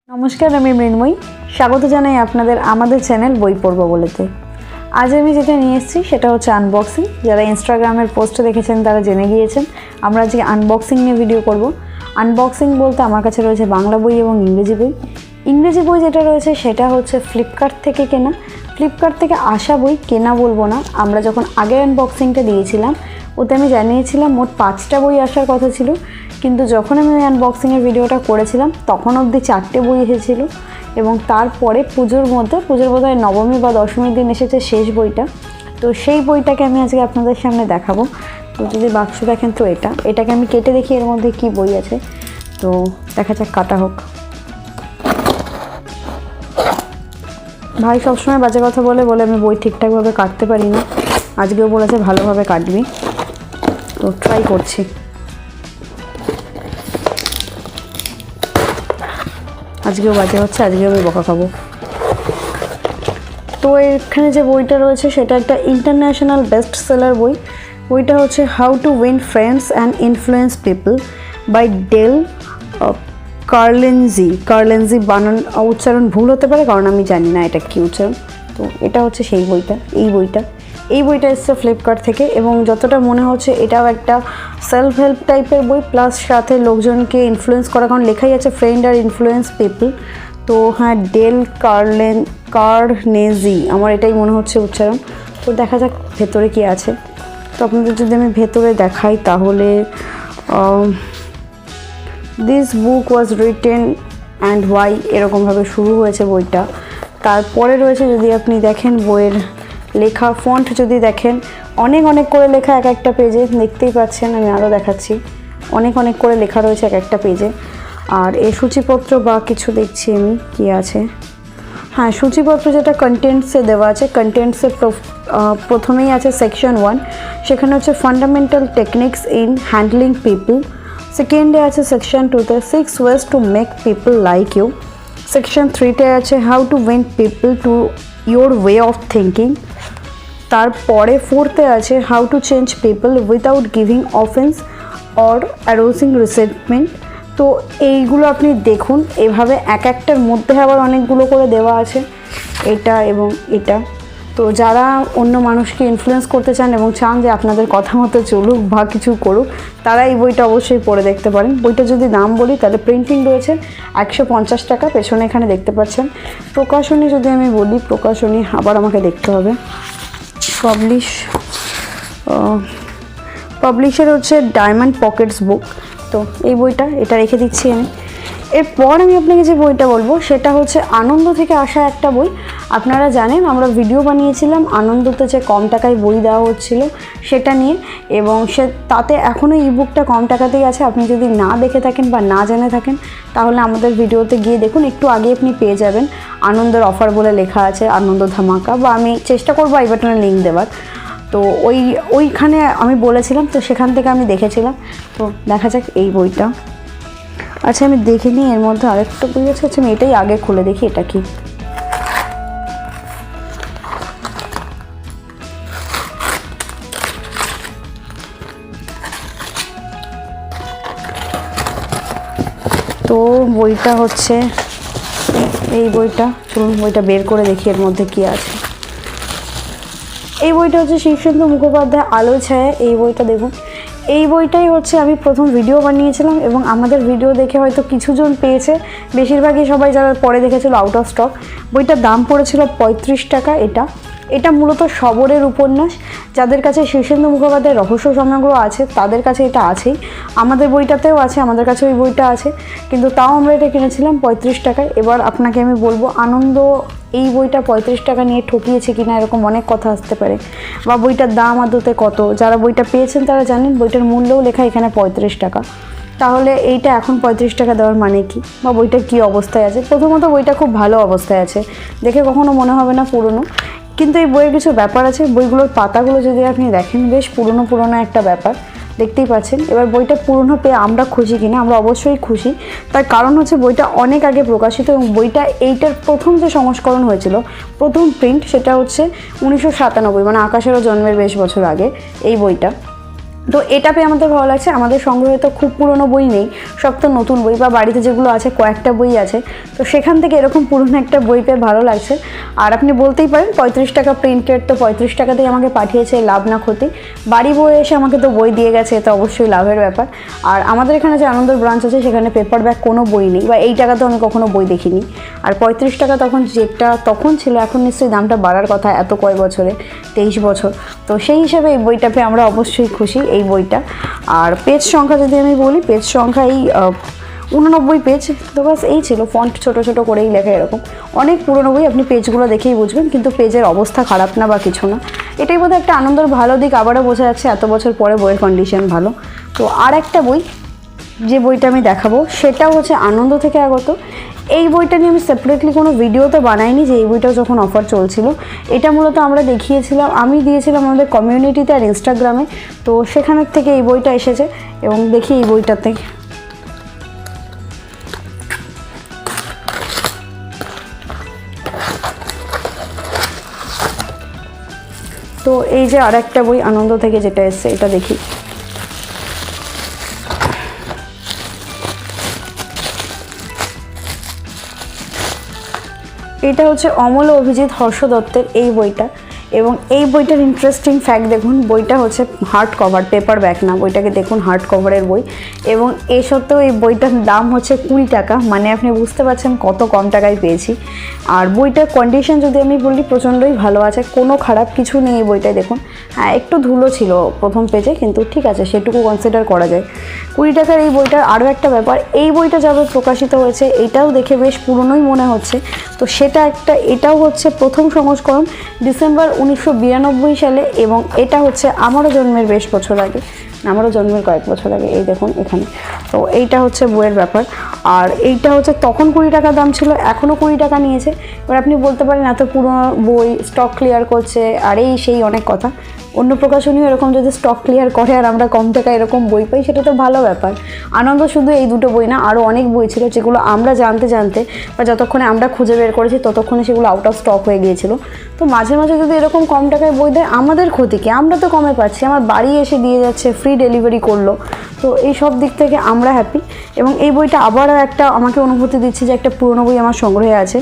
নমস্কার, আমি মৃন্ময়ী। স্বাগত জানাই আপনাদের আমাদের চ্যানেল বই পড়ব বলেতে। আজ আমি যেটা নিয়ে এসেছি সেটা হচ্ছে আনবক্সিং। যারা ইনস্টাগ্রামের পোস্ট দেখেছেন তারা জেনে গিয়েছেন আমরা আজকে আনবক্সিং নিয়ে ভিডিও করব। আনবক্সিং বলতে আমার কাছে রয়েছে বাংলা বই এবং ইংরেজি বই। ইংরেজি বই যেটা রয়েছে সেটা হচ্ছে ফ্লিপকার্ট থেকে কেনা। ফ্লিপকার্ট থেকে আসা বই কেনা বলবো না, আমরা যখন আগের আনবক্সিংটা দিয়েছিলাম ওতে আমি জানিয়েছিলাম মোট 5টা বই আসার কথা ছিল, কিন্তু যখন আমি ওই আনবক্সিংয়ের ভিডিওটা করেছিলাম তখন অবধি 4টে বই এসেছিলো। এবং তারপরে পুজোর বোধহয় নবমী বা দশমীর দিন এসেছে শেষ বইটা। তো সেই বইটাকে আমি আজকে আপনাদের সামনে দেখাবো। তো যদি বাক্স দেখেন তো এটাকে আমি কেটে দেখি এর মধ্যে কি বই আছে। তো দেখা যাক, কাটা হোক। ভাই সবসময় বাজে কথা বলে আমি বই ঠিকঠাকভাবে কাটতে পারি না। আজকেও বলেছে ভালোভাবে কাটবি, তো ট্রাই করছি। আজকেও বাজে হচ্ছে, আজকেও আমি বকা খাবো। তো এখানে যে বইটা রয়েছে সেটা একটা ইন্টারন্যাশনাল বেস্ট সেলার বই। বইটা হচ্ছে how to win friends and influence people by Dale Carnegie. উচ্চারণ ভুল হতে পারে কারণ আমি জানি না এটা কী উচ্চারণ। তো এটা হচ্ছে সেই বইটা। এই বইটা এসছে ফ্লিপকার্ট থেকে, এবং যতটা মনে হচ্ছে এটাও একটা সেলফ হেল্প টাইপের বই, প্লাস সাথে লোকজনকে ইনফ্লুয়েন্স করা, কারণ লেখাই আছে ফ্রেন্ড আর ইনফ্লুয়েন্স পিপল। তো হ্যাঁ, ডেল কার্নেজি আমার এটাই মনে হচ্ছে উচ্চারণ। তো দেখা যাক ভেতরে কি আছে। তো আপনাদের যদি আমি ভেতরে দেখাই তাহলে this book was written and why এরকমভাবে শুরু হয়েছে বইটা। তারপরে রয়েছে, যদি আপনি দেখেন বইয়ের লেখা ফন্ট যদি দেখেন, অনেক করে লেখা এক একটা পেজে, দেখতেই পাচ্ছেন। আমি আরও দেখাচ্ছি, অনেক করে লেখা রয়েছে এক একটা পেজে। আর এই সূচিপত্র বা কিছু দেখছি আমি কি আছে। হ্যাঁ, সূচিপত্র যেটা কন্টেন্টসে দেওয়া আছে, কন্টেন্টসে প্রথমেই আছে সেকশন 1, সেখানে হচ্ছে fundamental techniques in handling people. সেকেন্ডে আছে সেকশন 2তে 6 ways to make people like you. Section 3তে আছে how to win people to your way of thinking. তারপরে 4তে আছে how to change people without giving offence or arousing resentment. তো এইগুলো আপনি দেখুন, এভাবে এক একটার মধ্যে আবার অনেকগুলো করে দেওয়া আছে, এটা এবং এটা। তো যারা অন্য মানুষকে ইনফ্লুয়েন্স করতে চান এবং চান যে আপনাদের কথা মতো চলুক বা কিছু করুক, তারা এই বইটা অবশ্যই পড়ে দেখতে পারেন। বইটা যদি দাম বলি তাহলে প্রিন্টিং রয়েছে 150 টাকা, পেছনে এখানে দেখতে পাচ্ছেন। প্রকাশনী যদি আমি বলি, প্রকাশনী আবার আমাকে দেখতে হবে। পাবলিশার হচ্ছে ডায়মন্ড পকেটস বুক। তো এই বইটা এটা রেখে দিচ্ছি আমি। এরপর আমি আপনাকে যে বইটা বলবো সেটা হচ্ছে আনন্দ থেকে আসা একটা বই। আপনারা জানেন আমরা ভিডিও বানিয়েছিলাম আনন্দতে যে কম টাকায় বই দেওয়া হচ্ছিল সেটা নিয়ে, এবং তাতে এখনও ইবুকটা কম টাকাতেই আছে। আপনি যদি না দেখে থাকেন বা না জেনে থাকেন তাহলে আমাদের ভিডিওতে গিয়ে দেখুন, একটু আগে আপনি পেয়ে যাবেন। আনন্দের অফার বলে লেখা আছে, আনন্দ ধামাকা, বা আমি চেষ্টা করবো আই বাটনে লিঙ্ক দেওয়ার। তো ওইখানে আমি বলেছিলাম, তো সেখান থেকে আমি দেখেছিলাম। তো দেখা যাক এই বইটা। আচ্ছা, আমি দেখে নিই এর মধ্যে আরেকটা বই আছে। আচ্ছা, আমি এটাই আগে খুলে দেখি এটা কি। তো বইটা হচ্ছে এই বইটা। চলুন বইটা বের করে দেখি এর মধ্যে কি আছে। এই বইটা হচ্ছে শীর্ষেন্দু মুখোপাধ্যায় আলো ছায়া। এই বইটা দেখুন, এই বইটাই হচ্ছে আমি প্রথম ভিডিও বানিয়েছিলাম, এবং আমাদের ভিডিও দেখে হয়তো কিছুজন পেয়েছে, বেশিরভাগই সবাই যারা পরে দেখেছিল আউট অফ স্টক। বইটার দাম পড়েছিল 35 টাকা। এটা মূলত শবরের উপন্যাস। যাদের কাছে শীর্ষেন্দু মুখোপাধ্যায়ের রহস্য সমগ্র আছে তাদের কাছে এটা আছেই, আমাদের বইটাতেও আছে, আমাদের কাছে ওই বইটা আছে, কিন্তু তাও আমরা এটা কিনেছিলাম 35 টাকায়। এবার আপনাকে আমি বলবো আনন্দ এই বইটা 35 টাকা নিয়ে ঠকিয়েছে কিনা, এরকম অনেক কথা আসতে পারে, বা বইটার দাম আদতে কত। যারা বইটা পেয়েছেন তারা জানেন বইটার মূল্যও লেখা এখানে 35 টাকা। তাহলে এইটা এখন 35 টাকা দেওয়ার মানে কি, বা বইটার কী অবস্থায় আছে। প্রথমত বইটা খুব ভালো অবস্থায় আছে, দেখে কখনো মনে হবে না পুরনো। কিন্তু এই বইয়ের কিছু ব্যাপার আছে, বইগুলোর পাতাগুলো যদি আপনি দেখেন বেশ পুরনো একটা ব্যাপার, দেখতেই পাচ্ছেন। এবার বইটা পুরনো পেয়ে আমরা খুশি কিনা, আমরা অবশ্যই খুশি। তার কারণ হচ্ছে বইটা অনেক আগে প্রকাশিত, এবং বইটা এইটার প্রথম যে সংস্করণ হয়েছিল, প্রথম প্রিন্ট, সেটা হচ্ছে 1997, মানে আকাশেরও জন্মের বেশ বছর আগে এই বইটা। তো এটা পেয়ে আমাদের ভালো লাগছে। আমাদের সংগ্রহে তো খুব পুরনো বই নেই, সব তো নতুন বই, বা বাড়িতে যেগুলো আছে কয়েকটা বই আছে, তো সেখান থেকে এরকম পুরনো একটা বই পেয়ে ভালো লাগছে। আর আপনি বলতেই পারেন 35 টাকা প্রিন্টেড, তো 35 টাকাতেই আমাকে পাঠিয়েছে, লাভ না ক্ষতি। বাড়ি বয়ে এসে আমাকে তো বই দিয়ে গেছে, এটা অবশ্যই লাভের ব্যাপার। আর আমাদের এখানে যে আনন্দর ব্রাঞ্চ আছে সেখানে পেপার ব্যাগ কোনো বই নেই, বা এই টাকাতেও আমি কখনো বই দেখিনি। আর 35 টাকা তখন যেটা তখন ছিল, এখন নিশ্চয়ই দামটা বাড়ার কথা, এত কয় বছরে, 23 বছর। তো সেই হিসাবে এই বইটা পেয়ে আমরা অবশ্যই খুশি, এই বইটা। আর পেজ সংখ্যা যদি আমি বলি, পেজ সংখ্যা এই 89 পেজ। তো বাস এই ছিল, ফন্ট ছোট ছোট করেই লেখা, এরকম অনেক পুরনো বই, আপনি পেজগুলো দেখেই বুঝবেন, কিন্তু পেজের অবস্থা খারাপ না বা কিছু না। এটাই বোধহয় একটা আনন্দর ভালো দিক, আবারও বোঝা যাচ্ছে এত বছর পরে বইয়ের কন্ডিশন ভালো। তো আর একটা বই, যে বইটা আমি দেখাবো সেটাও হচ্ছে আনন্দ থেকে আগত। এই বইটা নিয়ে আমি সেপারেটলি কোনো ভিডিও তো বানাইনি, যে এই বইটাও যখন অফার চলছিল। এটা মূলত আমরা দেখিয়েছিলাম, আমি দিয়েছিলাম আমাদের কমিউনিটিতে আর ইনস্টাগ্রামে, তো সেখানের থেকে এই বইটা এসেছে। এবং দেখি এই বইটাতে তো এই যে আর একটা বই আনন্দ থেকে যেটা এসছে, এটা দেখি। এটা হচ্ছে অমল অভিজিৎ হর্ষ দত্তের এই বইটা। এবং এই বইটার ইন্টারেস্টিং ফ্যাক্ট দেখুন, বইটা হচ্ছে হার্ড কভার, পেপার ব্যাক না, বইটাকে দেখুন হার্ড কভারের বই। এবং এ সত্ত্বেও এই বইটার দাম হচ্ছে 20 টাকা, মানে আপনি বুঝতে পারছেন কত কম টাকায় পেয়েছি। আর বইটার কন্ডিশন যদি আমি বলি, প্রচণ্ডই ভালো আছে, কোনো খারাপ কিছু নেই এই বইটায়। দেখুন, হ্যাঁ একটু ধুলো ছিল প্রথম পেজে, কিন্তু ঠিক আছে, সেটুকু কনসিডার করা যায়। 20 টাকার এই বইটার আরও একটা ব্যাপার, এই বইটা যাবে প্রকাশিত হয়েছে, এটাও দেখে বেশ পুরনোই মনে হচ্ছে। তো সেটা একটা, এটাও হচ্ছে প্রথম সংস্করণ, ডিসেম্বর 1992 সালে। এবং এটা হচ্ছে আমারও জন্মের বেশ বছর আগে, আমারও জন্মের কয়েক বছর আগে, এই দেখুন এখানে। তো এইটা হচ্ছে বইয়ের ব্যাপার। আর এইটা হচ্ছে তখন 20 টাকা দাম ছিল, এখনও 20 টাকা নিয়েছে। এবার আপনি বলতে পারেন এত পুরনো বই স্টক ক্লিয়ার করছে, আর এই সেই অনেক কথা। অন্য প্রকাশনীও এরকম যদি স্টক ক্লিয়ার করে আর আমরা কম টাকায় এরকম বই পাই, সেটা তো ভালো ব্যাপার। আনন্দ শুধু এই দুটো বই না, আরও অনেক বই ছিল যেগুলো আমরা জানতে জানতে, বা যতক্ষণে আমরা খুঁজে বের করেছি ততক্ষণে সেগুলো আউট অফ স্টক হয়ে গিয়েছিল। তো মাঝে মাঝে যদি এরকম কম টাকায় বই দেয়, আমাদের ক্ষতি কি? আমরা তো কমে পাচ্ছি, আমার বাড়ি এসে দিয়ে যাচ্ছে, ফ্রি ডেলিভারি করলো। তো এই সব দিক থেকে আমরা হ্যাপি। এবং এই বইটা আবারও একটা আমাকে অনুভূতি দিচ্ছে যে একটা পুরনো বই আমার সংগ্রহে আছে।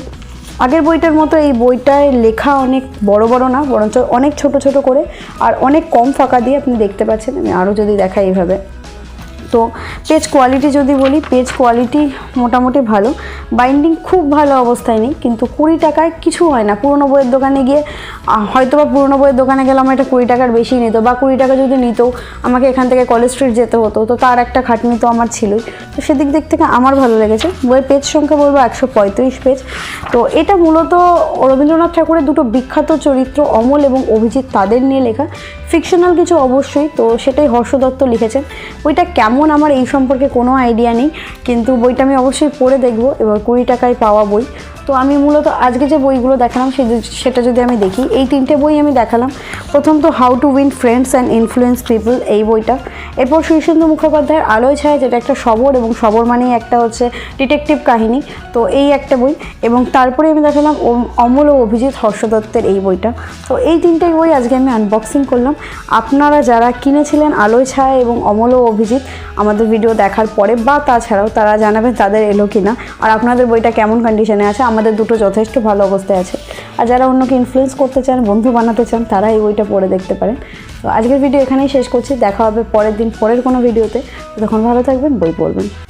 আগের বইটার মতো এই বইটায় লেখা অনেক বড় বড় না, বরঞ্চ অনেক ছোট ছোট করে, আর অনেক কম ফাঁকা দিয়ে আপনি দেখতে পাচ্ছেন। আমি আরও যদি দেখাই এইভাবে, তো পেজ কোয়ালিটি যদি বলি, পেজ কোয়ালিটি মোটামুটি ভালো, বাইন্ডিং খুব ভালো অবস্থায় নেই, কিন্তু 20 টাকায় কিছু হয় না। পুরনো বইয়ের দোকানে গিয়ে হয়তো বা পুরনো বইয়ের দোকানে গেলে আমার এটা 20 টাকার বেশি নিত, বা 20 টাকা যদি নিত আমাকে এখান থেকে কলেজ স্ট্রিট যেতে হতো, তো তার একটা খাটনি তো আমার ছিলই। তো সেদিক থেকে আমার ভালো লেগেছে। বইয়ের পেজ সংখ্যা বলবো 135 পেজ। তো এটা মূলত রবীন্দ্রনাথ ঠাকুরের দুটো বিখ্যাত চরিত্র অমল এবং অভিজিৎ, তাদের নিয়ে লেখা, ফিকশনাল কিছু অবশ্যই, তো সেটাই হর্ষ দত্ত লিখেছেন। বইটা কেমন আমার এই সম্পর্কে কোনো আইডিয়া নেই, কিন্তু বইটা আমি অবশ্যই পড়ে দেখবো। এবার 20 টাকায় পাওয়া বই, তো আমি মূলত আজকে যে বইগুলো দেখালাম সেটা যদি আমি দেখি, এই 3টে বই আমি দেখালাম। প্রথম তো how to win friends and influence people, এই বইটা। এরপর শীর্ষেন্দু মুখোপাধ্যায়ের আলোয় ছায়া, যেটা একটা সবর, এবং সবর মানেই একটা হচ্ছে ডিটেকটিভ কাহিনী, তো এই একটা বই। এবং তারপরে আমি দেখালাম অমল ও অভিজিৎ হর্ষ দত্তের এই বইটা। তো এই 3টে বই আজকে আমি আনবক্সিং করলাম। আপনারা যারা কিনেছিলেন আলোয় ছায়া এবং অমল ও অভিজিৎ আমাদের ভিডিও দেখার পরে, বা তাছাড়াও, তারা জানাবেন তাদের এলো কিনা, আর আপনাদের বইটা কেমন কন্ডিশনে আছে। আমাদের দুটো যথেষ্ট ভালো অবস্থায় আছে। আর যারা অন্যকে ইনফ্লুয়েন্স করতে চান, বন্ধু বানাতে চান, তারা এই বইটা পড়ে দেখতে পারেন। তো আজকের ভিডিও এখানেই শেষ করছি, দেখা হবে পরের দিন পরের কোনো ভিডিওতে। তখন ভালো থাকবেন, বই পড়বেন।